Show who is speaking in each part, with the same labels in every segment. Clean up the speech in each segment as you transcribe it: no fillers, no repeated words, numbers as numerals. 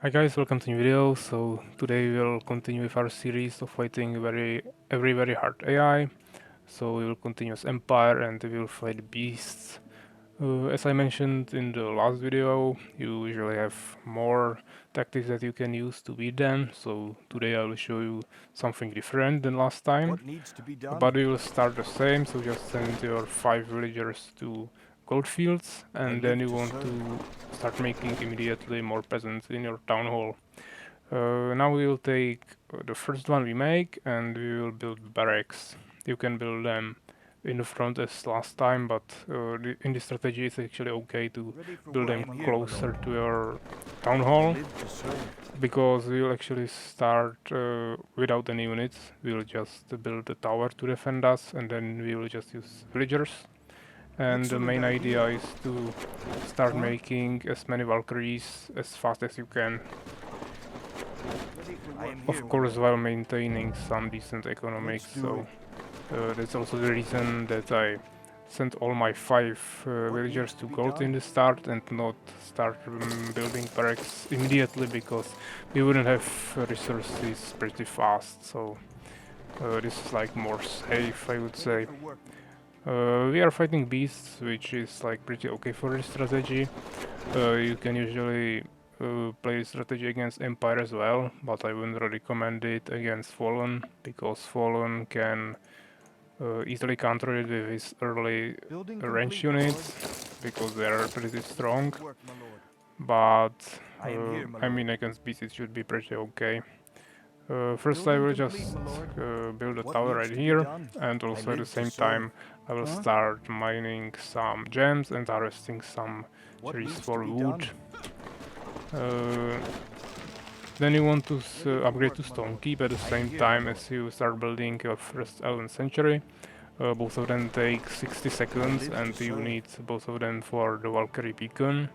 Speaker 1: Hi guys, welcome to new video. So today we'll continue with our series of fighting very hard AI. So we will continue as Empire and we will fight beasts. As I mentioned in the last video, you usually have more tactics that you can use to beat them. So today I will show you something different than last time.
Speaker 2: What needs to be done?
Speaker 1: But we will start the same, so just send your 5 villagers to goldfields,
Speaker 2: I
Speaker 1: and then
Speaker 2: live
Speaker 1: you
Speaker 2: to
Speaker 1: want
Speaker 2: serve.
Speaker 1: to start making immediately more peasants in your town hall. Now we will take the first one we make, and we will build barracks. You can build them in the front as last time, but in this strategy it's actually okay to
Speaker 2: Ready for
Speaker 1: build
Speaker 2: work,
Speaker 1: them
Speaker 2: I am here, my
Speaker 1: closer
Speaker 2: lord.
Speaker 1: to your town
Speaker 2: I
Speaker 1: hall,
Speaker 2: live to serve.
Speaker 1: because we'll actually start without any units. We'll just build a tower to defend us, and then we will just use villagers. And the
Speaker 2: Excellent
Speaker 1: main idea
Speaker 2: idea.
Speaker 1: is to start
Speaker 2: Huh?
Speaker 1: making as many Valkyries as fast as you can.
Speaker 2: Ready for work, I am here,
Speaker 1: Of
Speaker 2: my
Speaker 1: course,
Speaker 2: lord.
Speaker 1: while maintaining some decent
Speaker 2: Let's
Speaker 1: economics.
Speaker 2: do it.
Speaker 1: So that's also the reason that I sent all my 5
Speaker 2: What
Speaker 1: villagers
Speaker 2: needs to
Speaker 1: to
Speaker 2: be
Speaker 1: gold in
Speaker 2: done?
Speaker 1: the start and not start building barracks immediately, because we wouldn't have resources pretty fast. So this is like more safe, I would
Speaker 2: Ready
Speaker 1: say.
Speaker 2: for work.
Speaker 1: We are fighting beasts, which is like pretty okay for this strategy. You can usually play strategy against Empire as well, but I wouldn't recommend it against Fallen, because Fallen can easily counter it with his early
Speaker 2: Building
Speaker 1: range
Speaker 2: complete, my lord.
Speaker 1: units, because they are pretty
Speaker 2: Ready
Speaker 1: strong.
Speaker 2: for work, my lord.
Speaker 1: But
Speaker 2: I am here, my
Speaker 1: I
Speaker 2: lord.
Speaker 1: mean, against beasts it should be pretty okay. First I
Speaker 2: Building
Speaker 1: will
Speaker 2: complete,
Speaker 1: just
Speaker 2: my lord.
Speaker 1: build a
Speaker 2: What
Speaker 1: tower
Speaker 2: needs
Speaker 1: right
Speaker 2: to be
Speaker 1: here,
Speaker 2: done?
Speaker 1: and
Speaker 2: I
Speaker 1: also at the
Speaker 2: live to
Speaker 1: same
Speaker 2: serve.
Speaker 1: time I will
Speaker 2: Huh?
Speaker 1: start mining some gems and harvesting some
Speaker 2: What
Speaker 1: trees
Speaker 2: needs to
Speaker 1: for
Speaker 2: be
Speaker 1: wood.
Speaker 2: done?
Speaker 1: Uh, then you want to
Speaker 2: Ready for
Speaker 1: upgrade
Speaker 2: work,
Speaker 1: to
Speaker 2: my
Speaker 1: Stone
Speaker 2: lord.
Speaker 1: Keep at the
Speaker 2: I am
Speaker 1: same
Speaker 2: here, my
Speaker 1: time
Speaker 2: lord.
Speaker 1: as you start building your first Elven Sanctuary. Both of them take 60
Speaker 2: I
Speaker 1: seconds,
Speaker 2: live to
Speaker 1: and you
Speaker 2: serve.
Speaker 1: need both of them for the Valkyrie Beacon.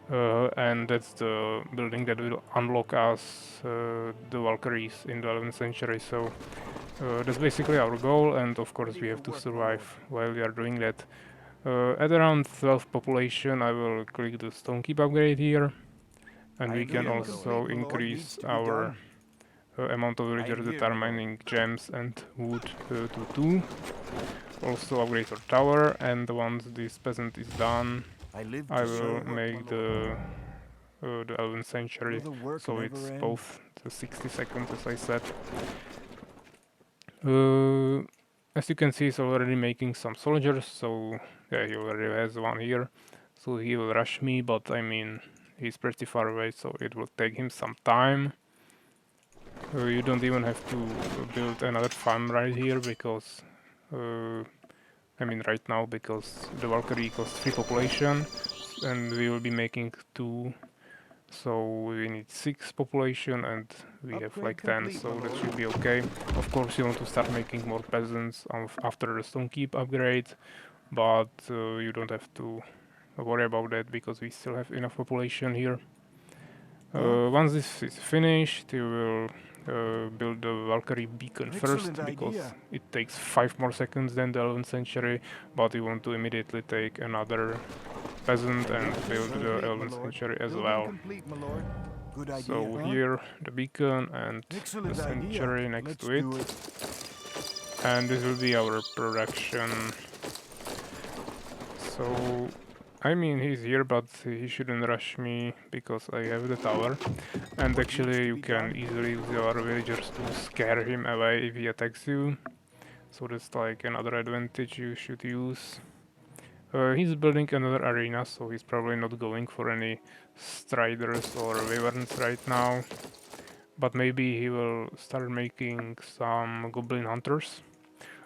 Speaker 1: And that's the building that will unlock us the Valkyries in the 11th century. So that's basically our goal, and of course
Speaker 2: Ready
Speaker 1: we
Speaker 2: for
Speaker 1: have to
Speaker 2: work, my
Speaker 1: survive
Speaker 2: lord.
Speaker 1: while we are doing that. At around 12 population, I will click the Stone Keep upgrade here, and
Speaker 2: I
Speaker 1: we
Speaker 2: am
Speaker 1: can
Speaker 2: here, my lord.
Speaker 1: also
Speaker 2: What needs
Speaker 1: increase
Speaker 2: to be
Speaker 1: our
Speaker 2: done?
Speaker 1: amount of
Speaker 2: I am
Speaker 1: villagers that
Speaker 2: here,
Speaker 1: are
Speaker 2: my lord.
Speaker 1: mining gems and wood to 2. Also upgrade our tower, and once this peasant is done,
Speaker 2: I live
Speaker 1: I
Speaker 2: to
Speaker 1: will
Speaker 2: serve, my
Speaker 1: make
Speaker 2: lord.
Speaker 1: the Elven
Speaker 2: Will
Speaker 1: Sanctuary,
Speaker 2: the work
Speaker 1: so
Speaker 2: never
Speaker 1: it's
Speaker 2: end?
Speaker 1: both the 60 seconds as I said. Uh, as you can see, he's already making some soldiers, so yeah, he already has one here. So he will rush me, but I mean, he's pretty far away, so it will take him some time. You don't even have to build another farm right here, because uh, I mean right now, because the Valkyrie costs 3 population, and we will be making 2. So we need 6 population, and we have
Speaker 2: Upgrade
Speaker 1: like 10,
Speaker 2: complete, my
Speaker 1: so that
Speaker 2: lord.
Speaker 1: should be okay. Of course you want to start making more peasants after the stone keep upgrade, but you don't have to worry about that, because we still have enough population here.
Speaker 2: Huh?
Speaker 1: Once this is finished, you will build the Valkyrie beacon
Speaker 2: Excellent
Speaker 1: first, because
Speaker 2: idea.
Speaker 1: it takes 5 more seconds than the 11th century, but you want to immediately take another peasant
Speaker 2: I
Speaker 1: and
Speaker 2: live to
Speaker 1: build
Speaker 2: serve.
Speaker 1: the
Speaker 2: Complete, my
Speaker 1: 11th
Speaker 2: lord.
Speaker 1: century as
Speaker 2: Building
Speaker 1: well.
Speaker 2: complete, my lord. Good idea.
Speaker 1: So
Speaker 2: Huh?
Speaker 1: here the beacon and the
Speaker 2: Excellent idea.
Speaker 1: sanctuary next
Speaker 2: Let's
Speaker 1: to it,
Speaker 2: do it.
Speaker 1: and this will be our production. So I mean, he's here, but he shouldn't rush me because I have the tower. And
Speaker 2: What needs
Speaker 1: actually
Speaker 2: to
Speaker 1: you
Speaker 2: be
Speaker 1: can
Speaker 2: done?
Speaker 1: easily use your villagers to scare him away if he attacks you. So that's like another advantage you should use. He's building another arena, so he's probably not going for any striders or wyverns right now. But maybe he will start making some goblin hunters.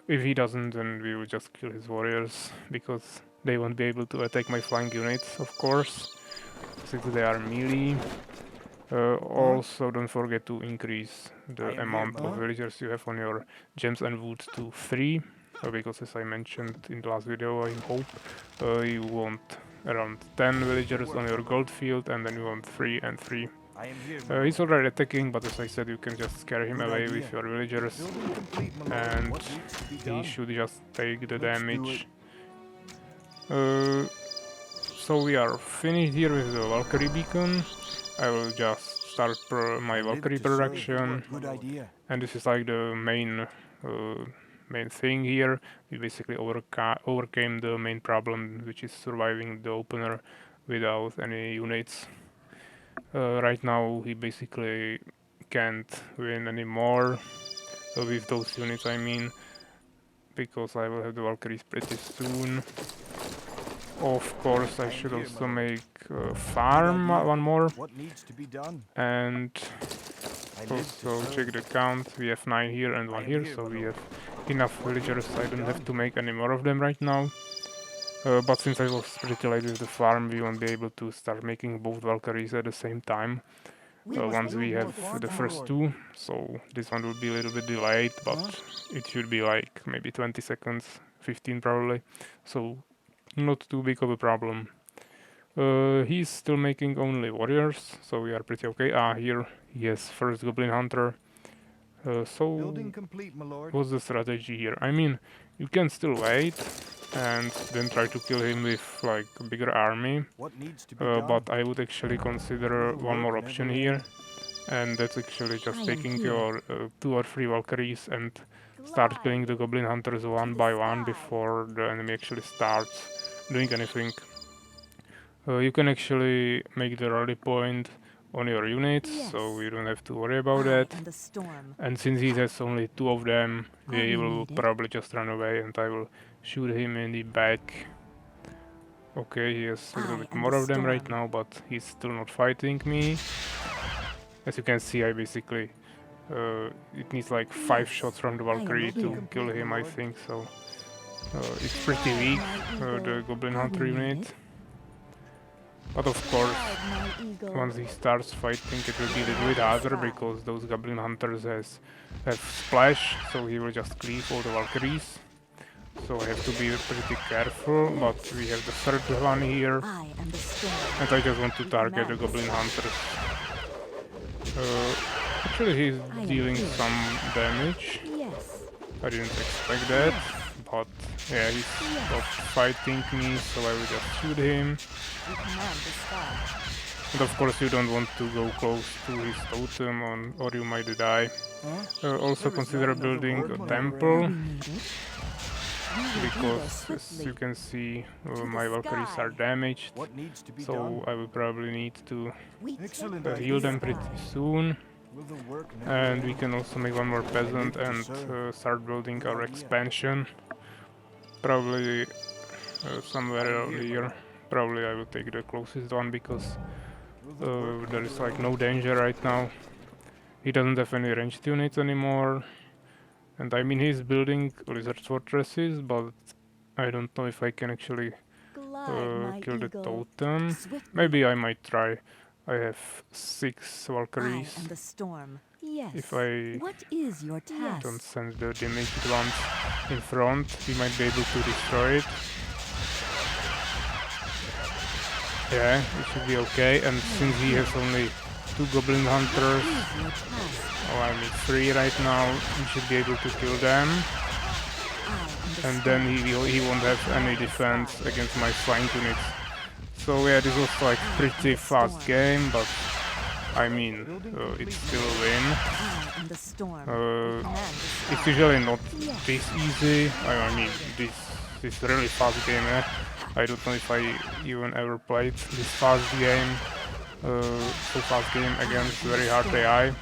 Speaker 1: If he doesn't, then we will just kill his warriors, because they won't be able to attack my flying units, of course, since they are melee.
Speaker 2: Huh?
Speaker 1: Also, don't forget to increase
Speaker 2: I
Speaker 1: the
Speaker 2: am here,
Speaker 1: amount
Speaker 2: my
Speaker 1: of
Speaker 2: lord.
Speaker 1: villagers you have on your gems and woods to 3, because as I mentioned in the last video, I hope, you want around 10
Speaker 2: Ready for
Speaker 1: villagers
Speaker 2: work,
Speaker 1: on
Speaker 2: my
Speaker 1: your
Speaker 2: lord.
Speaker 1: gold field, and then you want 3 and 3.
Speaker 2: I am here, my
Speaker 1: He's
Speaker 2: lord.
Speaker 1: already attacking, but as I said, you can just scare him
Speaker 2: Good
Speaker 1: away with
Speaker 2: idea.
Speaker 1: your villagers,
Speaker 2: Building complete, my lord.
Speaker 1: and
Speaker 2: What needs to be
Speaker 1: he
Speaker 2: done?
Speaker 1: should just take the
Speaker 2: Let's do it.
Speaker 1: damage. Uh, so we are finished here with the Valkyrie beacon. I will just start my Valkyrie
Speaker 2: to serve.
Speaker 1: production,
Speaker 2: Good idea.
Speaker 1: and this is like the main thing here. We basically overcame the main problem, which is surviving the opener without any units. Right now he basically can't win anymore with those units, I mean, because I will have the Valkyries pretty soon. Of course, I should also make a farm one more,
Speaker 2: What needs to be done?
Speaker 1: and
Speaker 2: I live to
Speaker 1: also check
Speaker 2: serve.
Speaker 1: the count. We have 9 here and 1 here, so we have enough villagers. I don't have to make any more of them right now. But since I was pretty late with the farm, we won't be able to start making both Valkyries at the same time. Once we have the first two, so this one will be a little bit delayed, but it should be like maybe 20 seconds, 15 probably, so not too big of a problem. He's still making only warriors, so we are pretty okay. Here he has first Goblin Hunter. So
Speaker 2: Building complete, my lord.
Speaker 1: what's the strategy here? I mean, you can still wait and then try to kill him with like a bigger army.
Speaker 2: What needs to be done?
Speaker 1: But I would actually consider one more option here, and that's actually just taking your 2 or 3 Valkyries and start killing the Goblin Hunters one by one before the enemy actually starts doing anything. You can actually make the rally point on your units, so you don't have to worry about that. And since he has only 2 of them, he will probably just run away and I will shoot him in the back. Okay, he has a little bit more of them right now, but he's still not fighting me. As you can see, I basically... it needs like 5 shots from the Valkyrie to kill him, I think, so... it's pretty weak, the Goblin Hunter unit. But of course, once he starts fighting, it will be a little bit harder, because those Goblin Hunters have splash, so he will just cleave all the Valkyries. So I have to be pretty careful, but we have the third one here, and I just want to target the Goblin Hunters. Actually he's dealing some damage. I didn't expect that, but yeah, he's stopped fighting me, so I will just shoot him. And of course you don't want to go close to his totem or you might die. Also consider building a temple, because as you can see my Valkyries are damaged, so I will probably need to heal them pretty soon. And we can also make one more peasant and start building our expansion. Probably somewhere here. Probably I will take the closest one, because there is like no danger right now. He doesn't have any ranged units anymore. And I mean, he's building lizard fortresses, but I don't know if I can actually kill the totem. Maybe I might try. I have 6 Valkyries. If I don't send the damaged ones in front, we might be able to destroy it. Yeah, it should be okay. And since he has only 2 Goblin Hunters, I mean 3 right now, we should be able to kill them. And then he won't have any defense against my flying units. So yeah, this was like pretty fast game, but I mean, it's still a win. It's usually not this easy. I mean, this is really fast game. I don't know if I even ever played this fast game. So fast game against very hard AI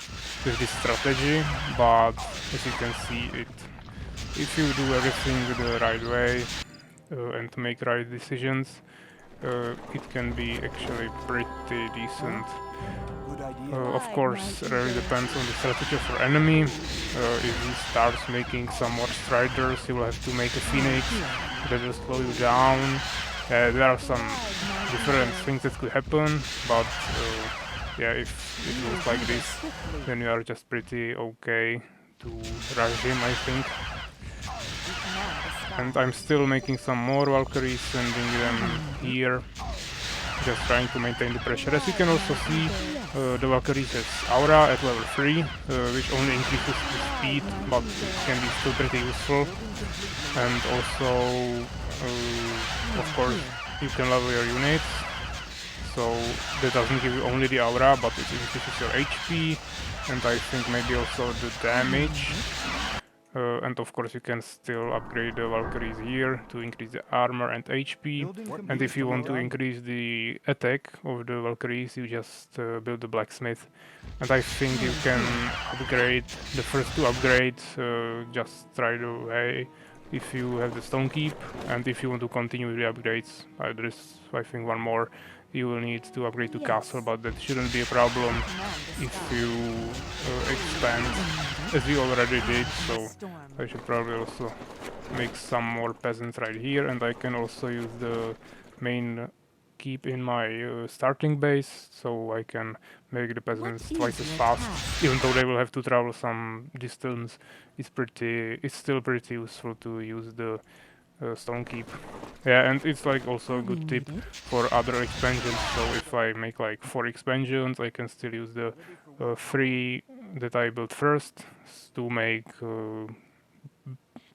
Speaker 1: with this strategy, but as you can see, if you do everything the right way and make right decisions, it can be actually pretty decent. Of course, it really depends on the strategy of your enemy. If he starts making some more striders, he will have to make a phoenix that will slow you down. There are some different things that could happen, but yeah, if it goes like this, then you are just pretty okay to rush him, I think. And I'm still making some more Valkyries, sending them here, just trying to maintain the pressure. As you can also see, the Valkyries has aura at level 3, which only increases the speed, but it can be still pretty useful. And also, of course, you can level your units, so that doesn't give you only the aura, but it increases your HP, and I think maybe also the damage. And of course you can still upgrade the Valkyries here to increase the armor and HP. And if you want to increase the attack of the Valkyries, you just build the blacksmith. And I think you can upgrade the first two upgrades just right away if you have the stone keep, and if you want to continue with the upgrades, there is I think one more. You will need to upgrade to castle, but that shouldn't be a problem if you expand, as we already did, so I should probably also make some more peasants right here, and I can also use the main keep in my starting base, so I can make the peasants twice as fast, even though they will have to travel some distance. It's still pretty useful to use the stone keep. Yeah, and it's like also a good tip for other expansions. So if I make like 4 expansions, I can still use the 3 that I built first to make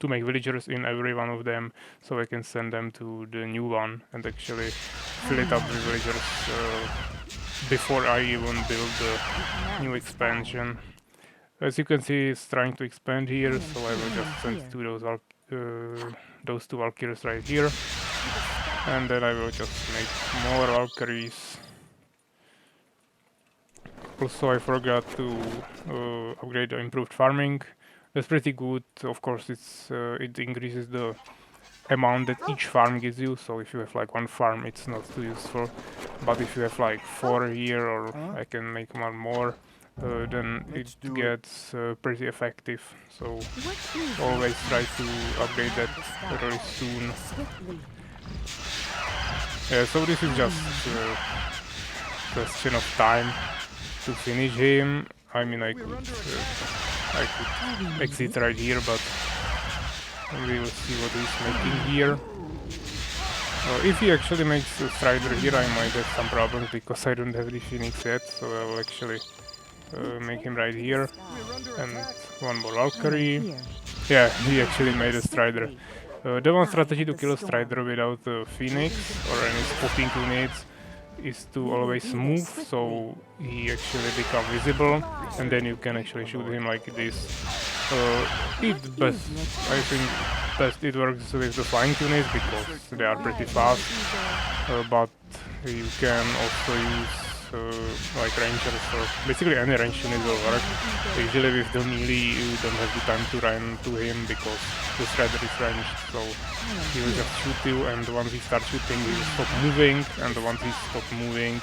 Speaker 1: villagers in every one of them, so I can send them to the new one and actually fill it up with villagers before I even build the new expansion. As you can see, it's trying to expand here, so I will just send to those two Valkyries right here, and then I will just make more Valkyries. Also, I forgot to upgrade the improved farming. That's pretty good. Of course, it increases the amount that each farm gives you. So if you have like 1 farm, it's not too useful. But if you have like 4 here, or I can make 1 more, then it gets pretty effective. So always try to upgrade that really soon. Yeah, so this is just a question of time to finish him. I mean, I could exit right here, but we will see what he's making here. If he actually makes a Strider here, I might have some problems because I don't have the Phoenix yet, so I will actually make him right here. And 1 more Valkyrie. Yeah, he actually made a Strider. The one strategy to kill a Strider without a Phoenix or any spotting units is to always move, so he actually becomes visible, and then you can actually shoot him like this. I think best it works with the flying units because they are pretty fast, but you can also use like rangers, or basically any range unit will work. Usually with the melee you don't have the time to run to him because the Strider is ranged, so he will just shoot you, and once he starts shooting he will stop moving, and once he stops moving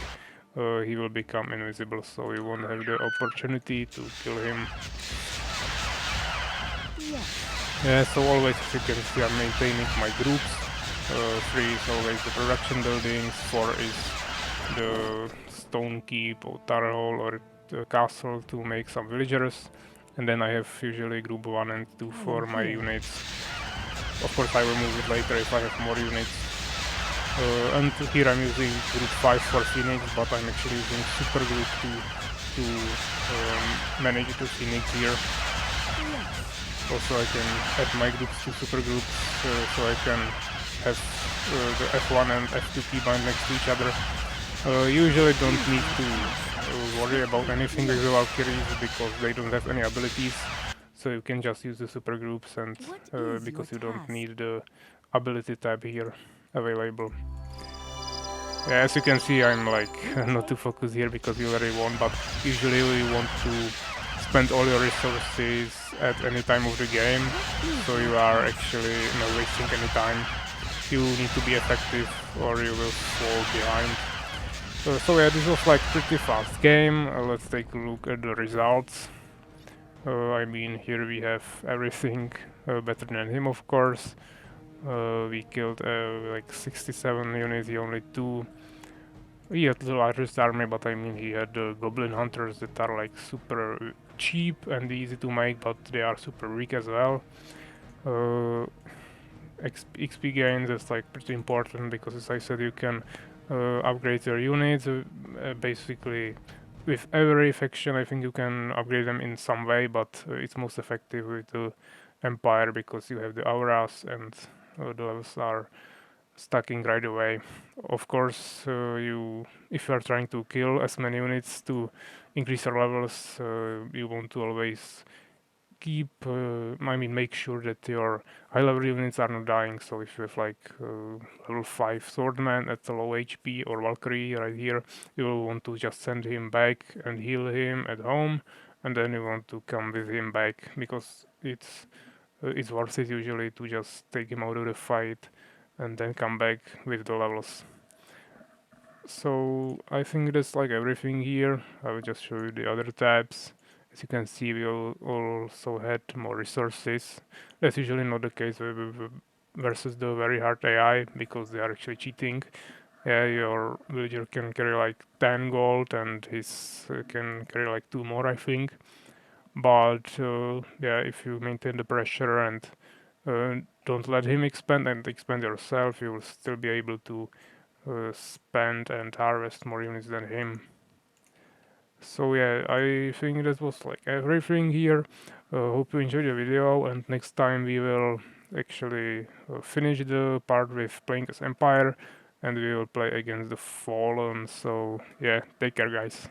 Speaker 1: he will become invisible, so you won't have the opportunity to kill him. Yeah, so always, as you can see, I'm maintaining my groups. 3 is always the production buildings, 4 is the stone keep or tower hall or the castle to make some villagers, and then I have usually group 1 and 2 for my units. Of course I will move it later if I have more units. And here I'm using group 5 for Phoenix, but I'm actually using super group to manage the Phoenix here. Also I can add my groups to super groups, so I can have the F1 and F2 keybind next to each other. Usually don't need to worry about anything with the Valkyries because they don't have any abilities, so you can just use the super groups, and because you don't need the ability tab here available. Yeah, as you can see, I'm like not too focused here because you already won, but usually you want to spend all your resources at any time of the game, so you are actually not wasting any time. You need to be effective or you will fall behind. So yeah, this was like pretty fast game. Let's take a look at the results. I mean, here we have everything better than him, of course. We killed like 67 units, he only 2. He had the largest army, but I mean he had the goblin hunters that are like super cheap and easy to make, but they are super weak as well. XP gains is like pretty important because, as I said, you can upgrade your units. Basically, with every faction, I think you can upgrade them in some way, but it's most effective with the Empire because you have the auras and the levels are stacking right away. Of course, if you are trying to kill as many units to increase your levels, you want to always make sure that your high level units are not dying. So if you have like level 5 swordman at a low HP or Valkyrie right here, you will want to just send him back and heal him at home, and then you want to come with him back because it's worth it usually to just take him out of the fight and then come back with the levels. So I think that's like everything here. I will just show you the other tabs. As you can see, we also had more resources. That's usually not the case versus the very hard AI because they are actually cheating. Yeah, your villager can carry like 10 gold and his can carry like 2 more, I think. But yeah, if you maintain the pressure and don't let him expand and expand yourself, you will still be able to spend and harvest more units than him. So yeah, I think that was like everything here. Hope you enjoyed the video, and next time we will actually finish the part with playing as Empire, and we will play against the Fallen. So yeah, take care guys.